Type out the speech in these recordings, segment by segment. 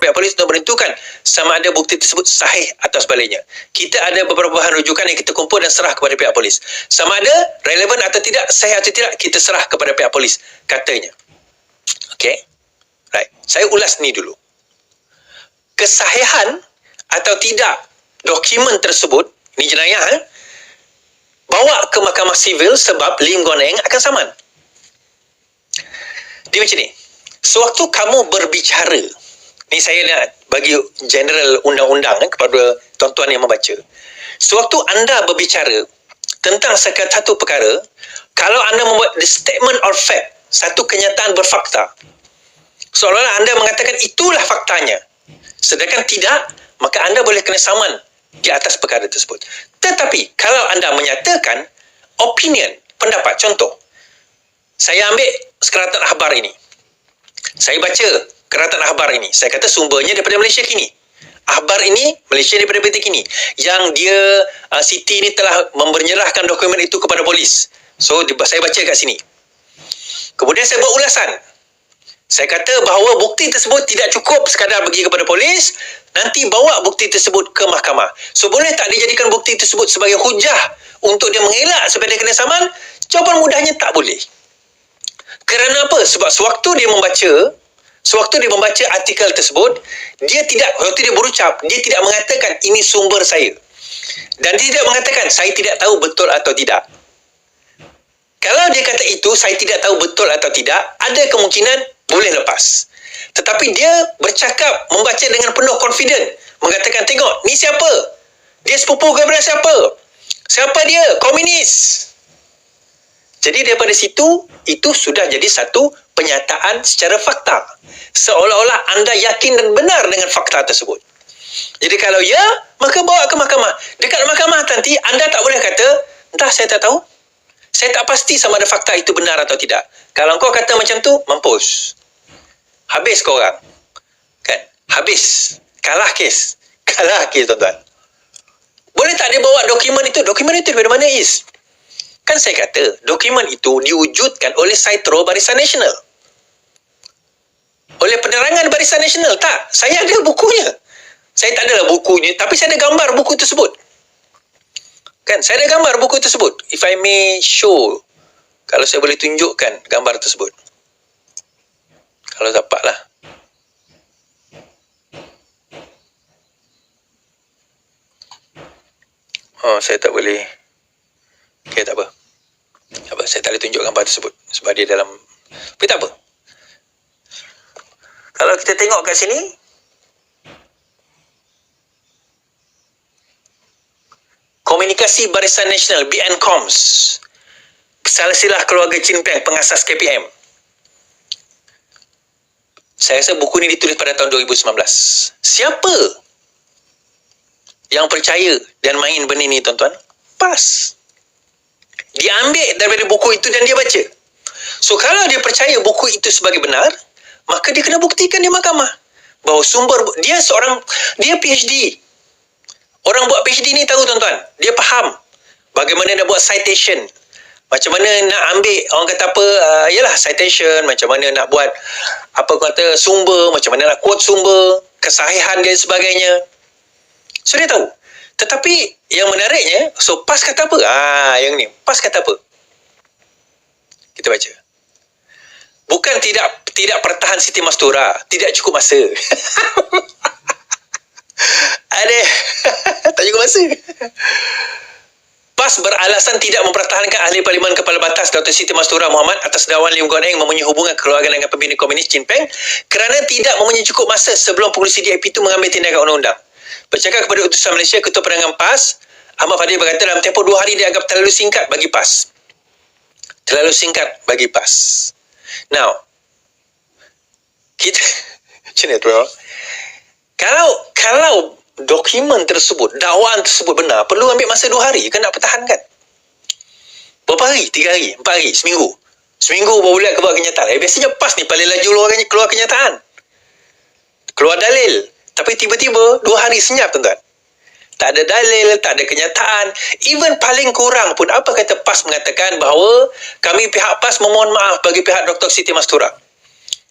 pihak polis untuk menentukan sama ada bukti tersebut sahih atau sebaliknya. Kita ada beberapa bahan rujukan yang kita kumpul dan serah kepada pihak polis. Sama ada relevan atau tidak, sahih atau tidak, kita serah kepada pihak polis, katanya. Okey? Right. Saya ulas ni dulu. Kesahihan atau tidak dokumen tersebut, ni jenayah, bawa ke mahkamah sivil sebab Lim Guan Eng akan saman. Dia macam ni. Sewaktu kamu berbicara, ni saya nak bagi general undang-undang kepada tuan-tuan yang membaca. Sewaktu anda berbicara tentang satu perkara, kalau anda membuat the statement of fact, satu kenyataan berfakta, seolah-olah anda mengatakan itulah faktanya. Sedangkan tidak, maka anda boleh kena saman di atas perkara tersebut. Tetapi kalau anda menyatakan opinion, pendapat, contoh, saya ambil Keratan Akhbar ini. Saya baca Keratan Akhbar ini. Saya kata sumbernya daripada Malaysia Kini. Akhbar ini Malaysia daripada PT Kini. Yang dia Siti ni telah menyerahkan dokumen itu kepada polis. So saya baca kat sini. Kemudian saya buat ulasan. Saya kata bahawa bukti tersebut tidak cukup sekadar pergi kepada polis, nanti bawa bukti tersebut ke mahkamah. So boleh tak dijadikan bukti tersebut sebagai hujah untuk dia mengelak supaya dia kena saman? Jawapan mudahnya tak boleh. Kerana apa? Sebab sewaktu dia membaca artikel tersebut, waktu dia berucap, dia tidak mengatakan ini sumber saya. Dan dia tidak mengatakan saya tidak tahu betul atau tidak. Kalau dia kata itu, saya tidak tahu betul atau tidak, ada kemungkinan boleh lepas. Tetapi dia bercakap, membaca dengan penuh confident, mengatakan, tengok, ni siapa? Dia sepupu kepada siapa? Siapa dia? Komunis. Jadi daripada situ, itu sudah jadi satu penyataan secara fakta. Seolah-olah anda yakin dan benar dengan fakta tersebut. Jadi kalau ya, maka bawa ke mahkamah. Dekat mahkamah nanti, anda tak boleh kata, entah saya tak tahu. Saya tak pasti sama ada fakta itu benar atau tidak. Kalau kau kata macam tu, mampus. Habis korang. Kan? Habis. Kalah kes. Kalah kes, tuan-tuan. Boleh tak dia bawa dokumen itu? Dokumen itu daripada mana, Is? Kan saya kata, dokumen itu diwujudkan oleh Saitro Barisan Nasional. Oleh penerangan Barisan Nasional. Tak, saya ada bukunya. Saya tak adalah bukunya, tapi saya ada gambar buku tersebut. Kan, saya ada gambar buku tersebut. If I may show, kalau saya boleh tunjukkan gambar tersebut. Kalau dapatlah. Oh, saya tak boleh. Okay, tak apa. Saya tak boleh tunjuk gambar tersebut sebab dia dalam. Tapi tak apa. Kalau kita tengok kat sini, Komunikasi Barisan Nasional, BNCOMS, silsilah keluarga Chin Peng, pengasas KPM. Saya rasa buku ni ditulis pada tahun 2019. Siapa yang percaya dan main benda ni, tuan-tuan? PAS. Dia ambil daripada buku itu dan dia baca. So kalau dia percaya buku itu sebagai benar, maka dia kena buktikan di mahkamah bahawa sumber dia PhD. Orang buat PhD ni tahu, tuan-tuan. Dia faham bagaimana nak buat citation. Macam mana nak ambil, orang kata apa, yalah citation, macam mana nak buat sumber, macam mana nak quote sumber, kesahihan dan sebagainya. So dia tahu. Tetapi yang menariknya, so PAS kata apa? Yang ni, PAS kata apa? Kita baca. Bukan tidak pertahan Siti Mastura, tidak cukup masa. Ada tak cukup masa. PAS beralasan tidak mempertahankan ahli Parlimen Kepala Batas Dr. Siti Mastura Muhammad atas dakwaan Lim Guan Eng mempunyai hubungan keluarga dengan pembina komunis Chin Peng kerana tidak mempunyai cukup masa sebelum pengurusi DAP itu mengambil tindakan undang-undang. Bercakap kepada utusan Malaysia, Ketua Penerangan PAS Ahmad Fadil berkata dalam tempoh 2 hari dianggap terlalu singkat bagi PAS. Terlalu singkat bagi PAS. Now, kita macam ni, bro. Kalau dokumen tersebut, dakwaan tersebut benar, perlu ambil masa 2 hari kan nak pertahankan. Berapa hari? 3 hari? 4 hari? Seminggu? Seminggu baru boleh keluar kenyataan. Biasanya PAS ni paling laju keluar kenyataan. Keluar dalil. Tapi tiba-tiba 2 hari senyap, tuan-tuan. Tak ada dalil, tak ada kenyataan. Even paling kurang pun, apa kata PAS mengatakan bahawa kami pihak PAS memohon maaf bagi pihak Dr. Siti Mastura.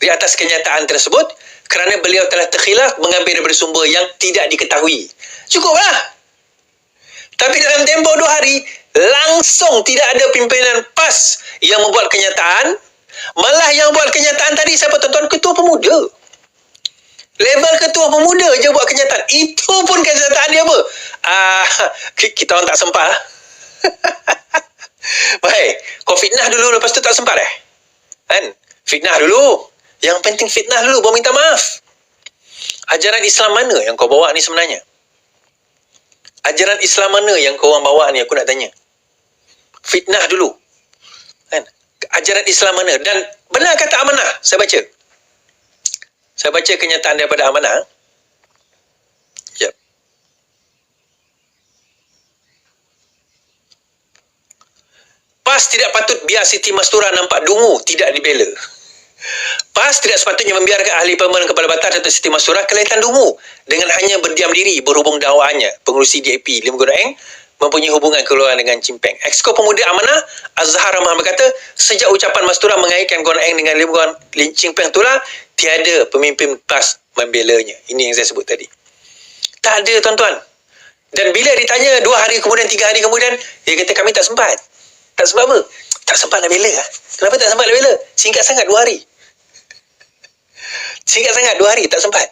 Di atas kenyataan tersebut, kerana beliau telah terkhilaf mengambil daripada sumber yang tidak diketahui. Cukuplah. Tapi dalam tempoh 2 hari, langsung tidak ada pimpinan PAS yang membuat kenyataan. Malah yang buat kenyataan tadi siapa tuan-tuan? Ketua Pemuda. Level Ketua Pemuda je buat kenyataan. Itu pun kenyataan dia apa? Kita orang tak sempat lah. Baik, kau fitnah dulu lepas tu tak sempat kan? Fitnah dulu. Yang penting fitnah dulu, baru minta maaf. Ajaran Islam mana yang kau bawa ni sebenarnya? Ajaran Islam mana yang kau orang bawa ni, aku nak tanya. Fitnah dulu. Kan? Ajaran Islam mana? Dan benar kata Amanah, saya baca. Saya baca kenyataan daripada Amanah. Yep. PAS tidak patut biar Siti Mastura nampak dungu, tidak dibela. PAS tidak sepatutnya membiarkan ahli parlimen Kepala Batas Datuk Siti Mastura kelihatan dungu dengan hanya berdiam diri berhubung dakwaannya. Pengerusi DAP Lim Gunaeng mempunyai hubungan keluarga dengan Chimpeng. Exco Pemuda Amanah Azhar Rahman berkata, sejak ucapan Mastura mengaitkan Gunaeng dengan Lim Chimpeng itulah tiada pemimpin PAS membelanya. Ini yang saya sebut tadi. Tak ada tuan-tuan. Dan bila ditanya 2 hari kemudian, 3 hari kemudian, dia kata kami tak sempat. Tak sempat apa? Tak sempat nak bela. Kenapa tak sempat nak bela? Singkat sangat 2 hari. Singkat sangat 2 hari tak sempat.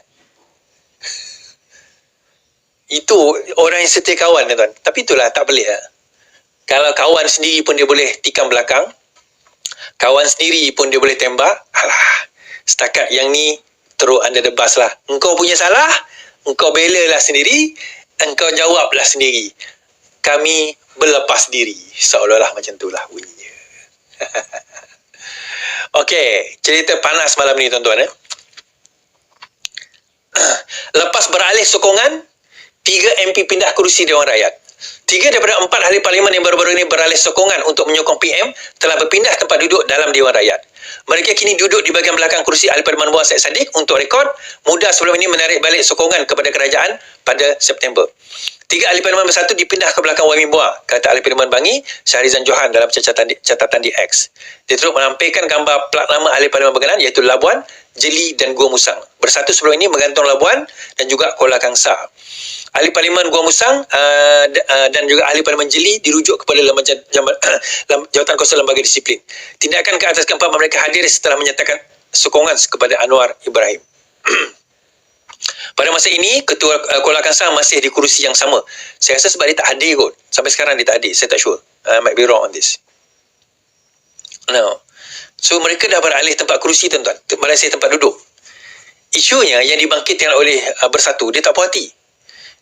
Itu orang yang setia kawan, tuan. Tapi itulah tak pelik lah. Kalau kawan sendiri pun dia boleh tikam belakang, kawan sendiri pun dia boleh tembak, alah, setakat yang ni teruk under the bus lah. Engkau punya salah, engkau bela lah sendiri, engkau jawablah sendiri. Kami berlepas diri. Seolah-olah macam itulah bunyinya. Okey, cerita panas malam ni tuan-tuan. Lepas beralih sokongan, 3 MP pindah kerusi Dewan Rakyat. 3 daripada 4 ahli parlimen yang baru-baru ini beralih sokongan untuk menyokong PM telah berpindah tempat duduk dalam Dewan Rakyat. Mereka kini duduk di bahagian belakang kerusi ahli parlimen Muhammad Syed Saddiq. Untuk rekod, Muda sebelum ini menarik balik sokongan kepada kerajaan pada September. 3 ahli parlimen bersatu dipindah ke belakang Wami Buah, kata ahli parlimen Bangi Syahrizan Johan dalam catatan di X. Dia turut menampilkan gambar plat nama ahli parlimen berkenaan iaitu Labuan, Jeli dan Gua Musang. Bersatu sebelum ini menggantung Labuan dan juga Kuala Kangsar. Ahli Parlimen Gua Musang dan juga Ahli Parlimen Jeli dirujuk kepada Jawatan Kuasa Lembaga Disiplin. Tindakan ke atas keempat mereka hadir setelah menyatakan sokongan kepada Anwar Ibrahim. Pada masa ini, Ketua Kuala Kangsar masih di kerusi yang sama. Saya rasa sebab dia tak hadir kot. Sampai sekarang dia tak hadir. Saya tak sure. I might be wrong on this. No. So, mereka dah beralih tempat kerusi, tuan-tuan. Beralih tempat duduk. Isunya yang dibangkitkan oleh Bersatu, dia tak puas hati.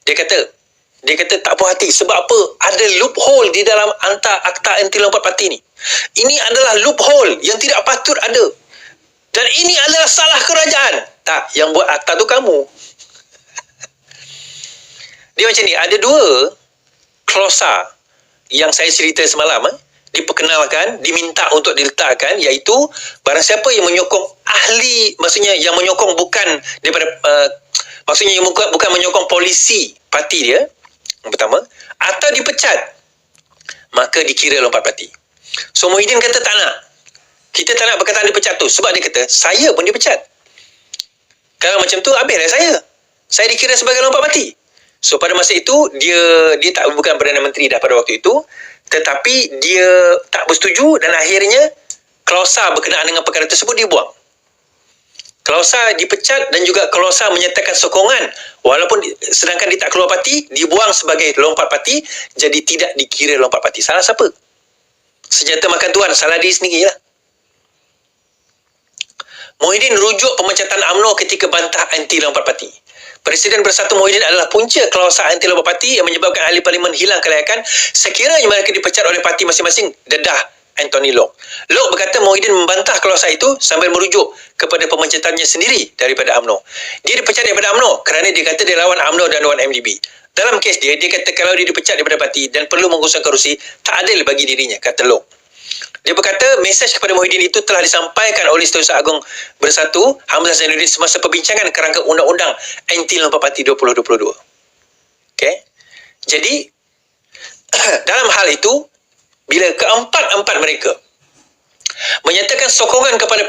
Dia kata tak puas hati. Sebab apa? Ada loophole di dalam akta anti lompat parti ni. Ini adalah loophole yang tidak patut ada. Dan ini adalah salah kerajaan. Tak, yang buat akta tu kamu. Dia macam ni, ada 2 klausa yang saya cerita semalam. Diperkenalkan, diminta untuk diletakkan, iaitu barang siapa yang menyokong ahli, maksudnya yang menyokong bukan daripada maksudnya yang bukan menyokong polisi parti dia, yang pertama, atau dipecat, maka dikira lompat parti. So Muhyiddin kata tak nak. Kita tak nak perkataan dipecat tu, sebab dia kata saya pun dipecat. Kalau macam tu, habislah saya. Saya dikira sebagai lompat parti. So pada masa itu dia bukan Perdana Menteri dah pada waktu itu, tetapi dia tak bersetuju dan akhirnya klausa berkenaan dengan perkara tersebut dibuang. Klausa dipecat dan juga klausa menyatakan sokongan walaupun sedangkan dia tak keluar parti, dibuang sebagai lompat parti, jadi tidak dikira lompat parti. Salah siapa? Senjata makan tuan, salah diri sendirilah. Muhyiddin rujuk pemecatan UMNO ketika bantah anti lompat parti. Presiden Bersatu Muhyiddin adalah punca klausa anti lompat parti yang menyebabkan ahli parlimen hilang kelayakan sekiranya mereka dipecat oleh parti masing-masing, dedah Anthony Loke. Loke berkata Muhyiddin membantah klausa itu sambil merujuk kepada pemecatannya sendiri daripada UMNO. Dia dipecat daripada UMNO kerana dia kata dia lawan UMNO dan lawan MDB. Dalam kes dia kata kalau dia dipecat daripada parti dan perlu mengusung kerusi, tak adil bagi dirinya, kata Loke. Dia berkata mesej kepada Muhyiddin itu telah disampaikan oleh Setiausaha Agung Bersatu Hamzah Zainuddin semasa perbincangan kerangka undang-undang anti lompat parti 2022. Okey. Jadi dalam hal itu bila keempat-empat mereka menyatakan sokongan kepada